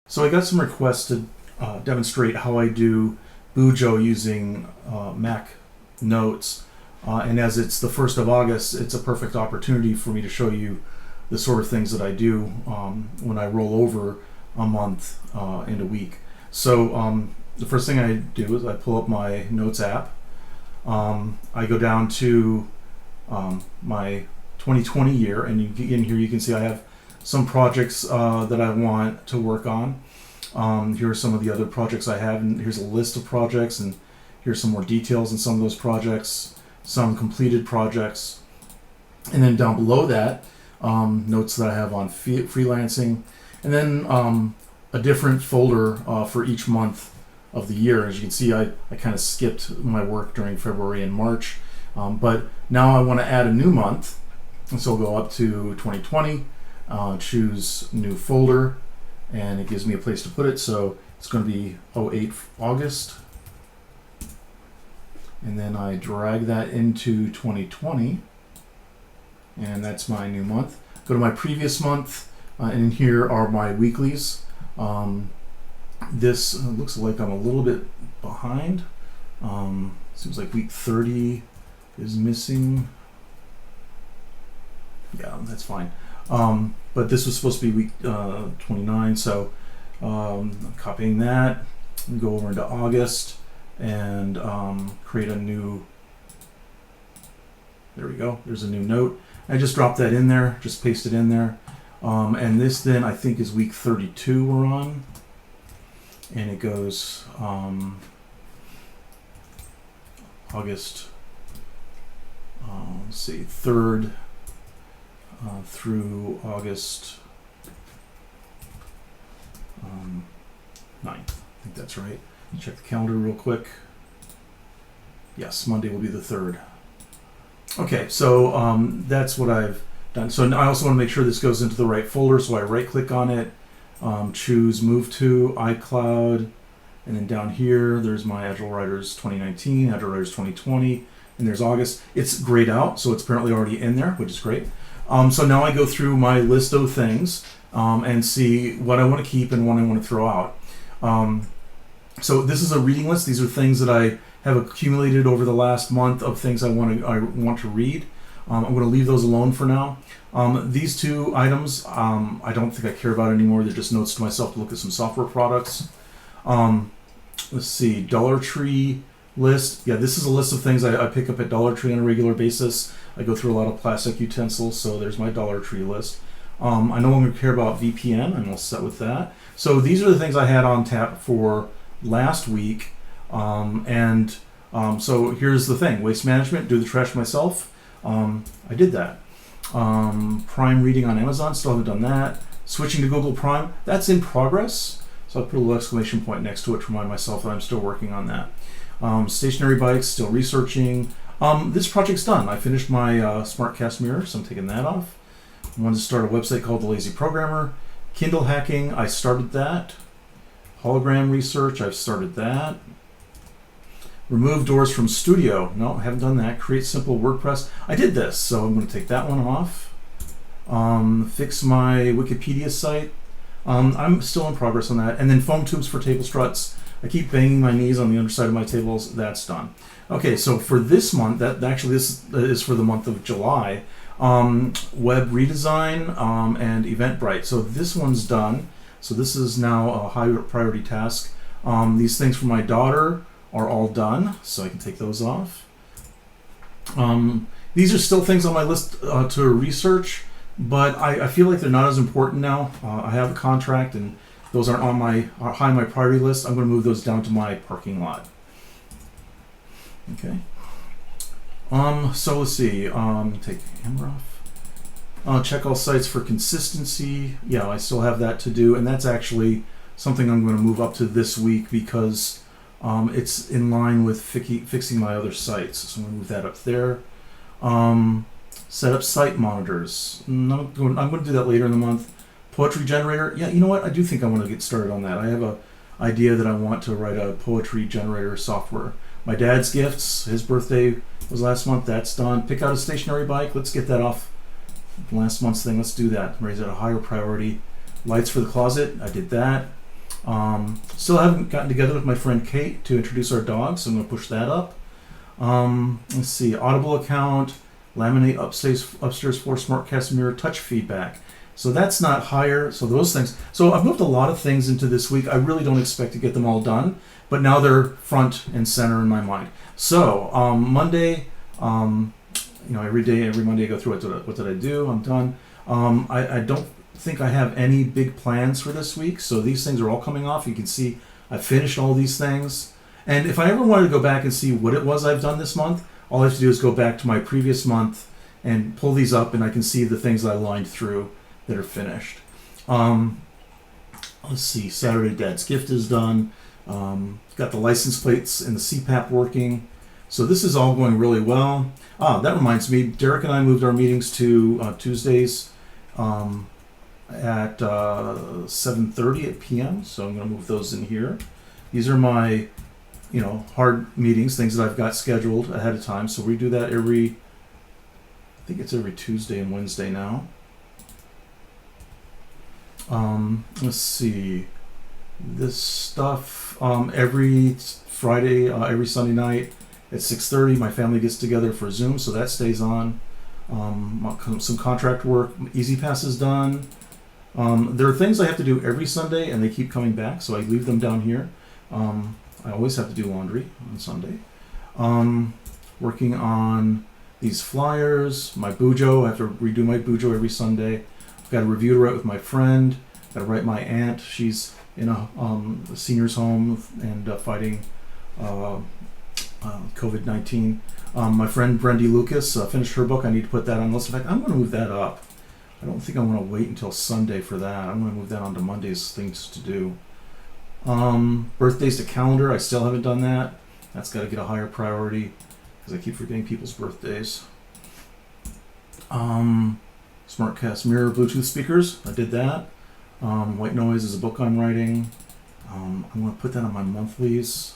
So I got some requests to demonstrate how I do Bujo using MacNotes. And as it's the 1st of August, it's a perfect opportunity for me to show you the sort of things that I do when I roll over a month into a week. So the first thing I do is I pull up my Notes app. I go down to my 2020 year, and in here you can see I have some projects that I want to work on. Here are some of the other projects I have, and here's a list of projects, and here's some more details on some of those projects, some completed projects, and then down below that, notes that I have on freelancing, and then a different folder for each month of the year. As you can see, I kind of skipped my work during February and March, but now I want to add a new month, and so I'll go up to 2020, choose new folder, and it gives me a place to put it. So it's going to be 08 August, and then I drag that into 2020, and that's my new month. Go to my previous month, and here are my weeklies. This looks like I'm a little bit behind. Seems like week 30 is missing. Yeah, that's fine. But this was supposed to be week 29, so I'm copying that and go over into August and create a new, there we go, there's a new note. I just dropped that in there, just paste it in there. And this then I think is week 32 we're on. And it goes August, let's see, 3rd through August 9th. I think that's right. Check the calendar real quick. Yes, Monday will be the 3rd. Okay, so that's what I've done. So I also want to make sure this goes into the right folder, so I right-click on it, choose Move to iCloud, and then down here there's my Agile Writers 2019, Agile Writers 2020, and there's August. It's grayed out, so it's apparently already in there, which is great. So now I go through my list of things and see what I want to keep and what I want to throw out. So this is a reading list. These are things that I have accumulated over the last month of things I want to read. I'm going to leave those alone for now. These two items I don't think I care about anymore. They're just notes to myself to look at some software products. Let's see, Dollar Tree list. Yeah, this is a list of things I pick up at Dollar Tree on a regular basis. I go through a lot of plastic utensils, so there's my Dollar Tree list. I no longer care about VPN. I'm all set with that. So these are the things I had on tap for last week. So here's the thing. Waste management, do the trash myself. I did that. Prime reading on Amazon, still haven't done that. Switching to Google Prime, that's in progress. So I'll put a little exclamation point next to it to remind myself that I'm still working on that. Stationary bikes, still researching. This project's done. I finished my SmartCast mirror, so I'm taking that off. I wanted to start a website called The Lazy Programmer. Kindle hacking, I started that. Hologram research, I've started that. Remove doors from Studio. No, I haven't done that. Create simple WordPress. I did this, so I'm going to take that one off. Fix my Wikipedia site. I'm still in progress on that. And then foam tubes for table struts. I keep banging my knees on the underside of my tables. That's done. Okay, so for this month, this is for the month of July. Web redesign and Eventbrite. So this one's done. So this is now a high priority task. These things for my daughter are all done, so I can take those off. These are still things on my list to research, but I feel like they're not as important now. I have a contract, and those aren't on high on my priority list. I'm going to move those down to my parking lot. Okay. So let's see. Take the camera off. Check all sites for consistency. Yeah, I still have that to do, and that's actually something I'm going to move up to this week because it's in line with fixing my other sites. So I'm going to move that up there. Set up site monitors. I'm going to do that later in the month. Poetry generator. Yeah, you know what? I do think I want to get started on that. I have an idea that I want to write a poetry generator software. My dad's gifts. His birthday was last month. That's done. Pick out a stationary bike. Let's get that off last month's thing. Let's do that. Raise it a higher priority. Lights for the closet. I did that. Still haven't gotten together with my friend Kate to introduce our dog, so I'm going to push that up. Let's see, Audible account, laminate upstairs floor, SmartCast mirror, touch feedback. So that's not higher. So those things. So I've moved a lot of things into this week. I really don't expect to get them all done, but now they're front and center in my mind. So Monday, every Monday I go through what did I do? I'm done. I don't think I have any big plans for this week. So these things are all coming off. You can see I finished all these things. And if I ever wanted to go back and see what it was I've done this month, all I have to do is go back to my previous month and pull these up, and I can see the things I lined through that are finished. Let's see, Saturday Dad's Gift is done. Got the license plates and the CPAP working. So this is all going really well. That reminds me, Derek and I moved our meetings to Tuesdays at 7:30 p.m. So I'm going to move those in here. These are my, hard meetings, things that I've got scheduled ahead of time. So we do that I think it's every Tuesday and Wednesday now. Let's see, this stuff, every Friday, every Sunday night at 6:30, my family gets together for Zoom, so that stays on. Some contract work, Easy Pass is done. There are things I have to do every Sunday, and they keep coming back, so I leave them down here. I always have to do laundry on Sunday. Working on these flyers, my Bujo, I have to redo my Bujo every Sunday. I've got a review to write with my friend. Got to write my aunt. She's in a senior's home and fighting COVID-19. My friend Brendy Lucas finished her book. I need to put that on the list. In fact, I'm going to move that up. I don't think I want to wait until Sunday for that. I'm going to move that onto Monday's things to do. Birthdays to calendar. I still haven't done that. That's got to get a higher priority because I keep forgetting people's birthdays. SmartCast mirror Bluetooth speakers. I did that. White Noise is a book I'm writing. I'm going to put that on my monthlies.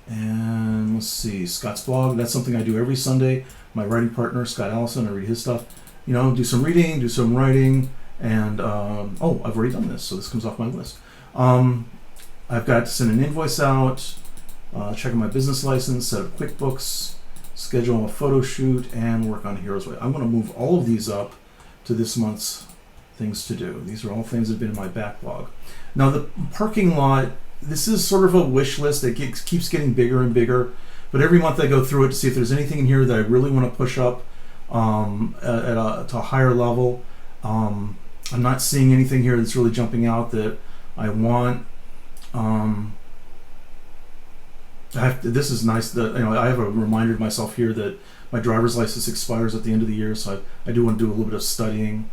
And let's see, Scott's blog. That's something I do every Sunday. My writing partner, Scott Allison, I read his stuff. Do some reading, do some writing, and I've already done this, so this comes off my list. I've got to send an invoice out, check on my business license, set up QuickBooks, schedule a photo shoot, and work on Heroes Way. I'm going to move all of these up to this month's things to do. These are all things that have been in my backlog. Now the parking lot, this is sort of a wish list that keeps getting bigger and bigger, but every month I go through it to see if there's anything in here that I really want to push up to a higher level. I'm not seeing anything here that's really jumping out that I want. This is nice that I have a reminder to myself here that my driver's license expires at the end of the year, so I do want to do a little bit of studying.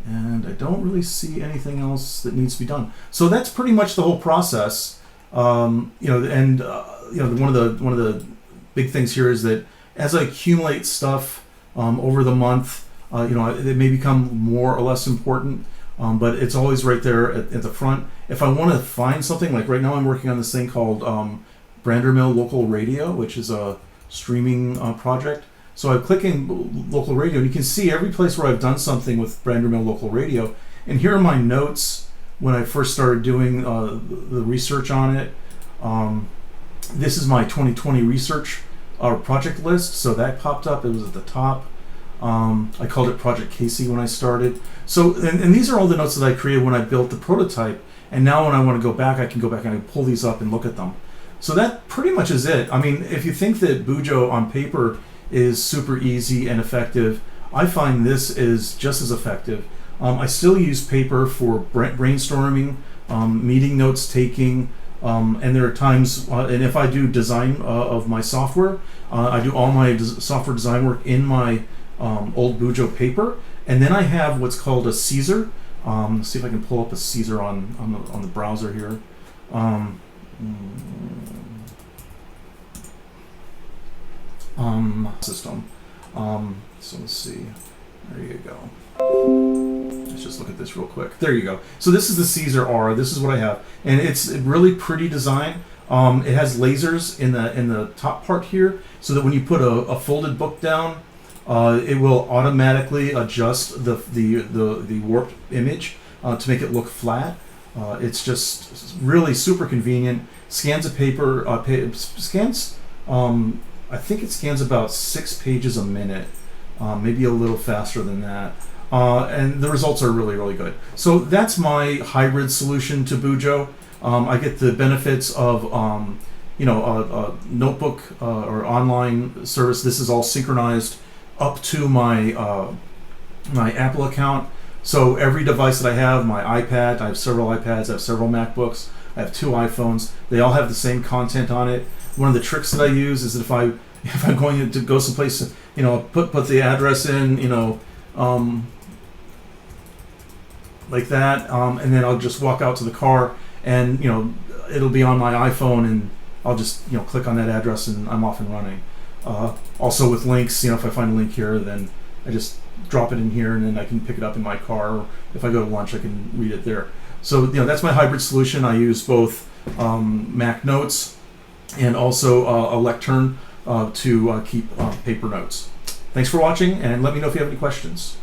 And I don't really see anything else that needs to be done. So that's pretty much the whole process. One of the big things here is that as I accumulate stuff over the month, it may become more or less important, but it's always right there at the front. If I want to find something, like right now I'm working on this thing called Brandermill Local Radio, which is a streaming project. So I click in local radio, and you can see every place where I've done something with Brandermill Local Radio. And here are my notes when I first started doing the research on it. This is my 2020 research project list, so that popped up. It was at the top. I called it Project Casey when I started. So, and these are all the notes that I created when I built the prototype. And now when I want to go back, I can go back and I pull these up and look at them. So that pretty much is it. I mean, if you think that Bujo on paper is super easy and effective, I find this is just as effective. I still use paper for brainstorming, meeting notes taking, and there are times, and if I do design of my software, I do all my software design work in my old Bujo paper, and then I have what's called a Caesar. Let's see if I can pull up a Caesar on the browser here. System. So let's see. There you go. Let's just look at this real quick. There you go. So this is the Caesar R. This is what I have, and it's a really pretty design. It has lasers in the top part here, so that when you put a folded book down, It will automatically adjust the warped image to make it look flat. It's just really super convenient. Scans a paper, scans, I think it scans about 6 pages a minute, maybe a little faster than that. And the results are really, really good. So that's my hybrid solution to Bujo. I get the benefits of a notebook or online service. This is all synchronized up to my my Apple account. So every device that I have, my iPad, I have several iPads, I have several MacBooks, I have 2 iPhones. They all have the same content on it. One of the tricks that I use is that if I'm going to go someplace, put the address in, like that, and then I'll just walk out to the car, and it'll be on my iPhone, and I'll just click on that address, and I'm off and running. Also with links, if I find a link here, then I just drop it in here, and then I can pick it up in my car. Or if I go to lunch, I can read it there. So that's my hybrid solution. I use both MacNotes and also a lectern to keep paper notes. Thanks for watching, and let me know if you have any questions.